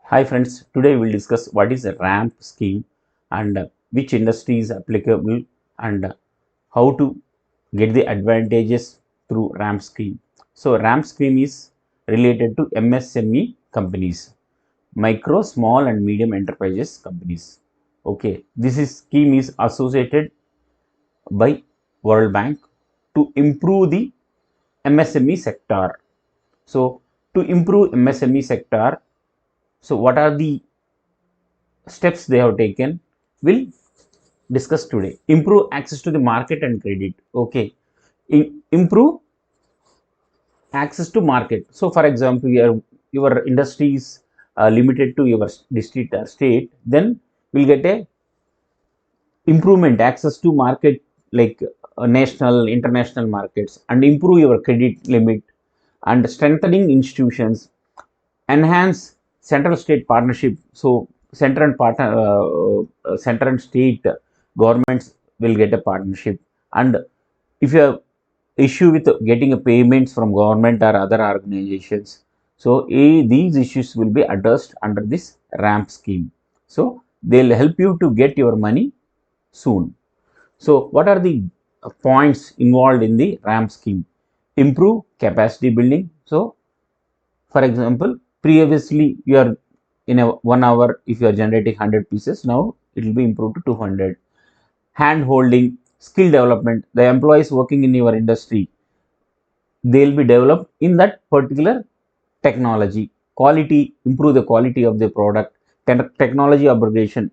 Hi friends, today we will discuss what is a ramp scheme and which industry is applicable and how to get the advantages through ramp scheme. So ramp scheme is related to MSME companies, micro, small and medium enterprises companies. Okay, scheme is associated by World Bank to improve the MSME sector. So to improve MSME sector, so what are the steps they have taken? Will discuss today. Improve access to the market and credit. Okay, improve access to market. So for example, your industry is limited to your district or state, then we'll get a improvement access to market like national international markets, and improve your credit limit and strengthening institutions, enhance central state partnership. So center and state governments will get a partnership, and if you have issue with getting a payments from government or other organizations, so these issues will be addressed under this ramp scheme. So they'll help you to get your money soon. So what are the points involved in the ramp scheme? Improve capacity building. So for example, previously you are in a 1 hour, if you are generating 100 pieces, now it will be improved to 200. Hand holding, skill development. The employees working in your industry, they will be developed in that particular technology. Quality, improve the quality of the product. Technology upgradation,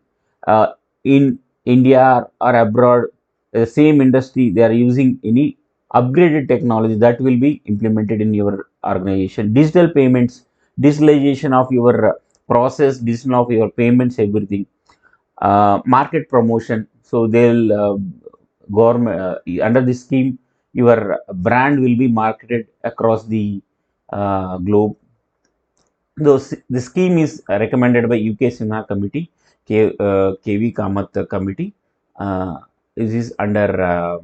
in India or abroad, the same industry, they are using any upgraded technology that will be implemented in your organization. Digital payments, digitalization of your process, digital of your payments, everything. Market promotion, so they'll government under this scheme, your brand will be marketed across the globe. The scheme is recommended by UK Sinha Committee, KV Kamath Committee. This is under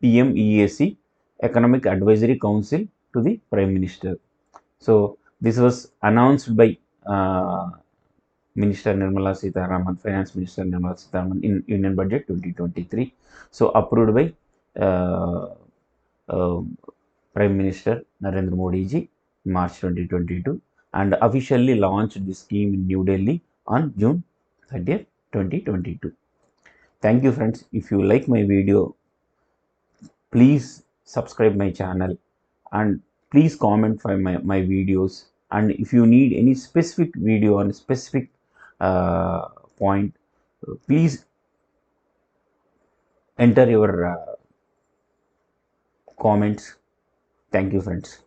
PMEAC, Economic Advisory Council to the Prime Minister. So this was announced by Minister Nirmala Sitharaman, Finance Minister Nirmala Sitharaman in Union Budget 2023. So approved by uh, uh, Prime Minister Narendra Modi ji in March 2022, and officially launched the scheme in New Delhi on June 30th, 2022. Thank you friends. If you like my video, please subscribe my channel and please comment for my videos. And if you need any specific video on a specific uh, point, please enter your comments. Thank you friends.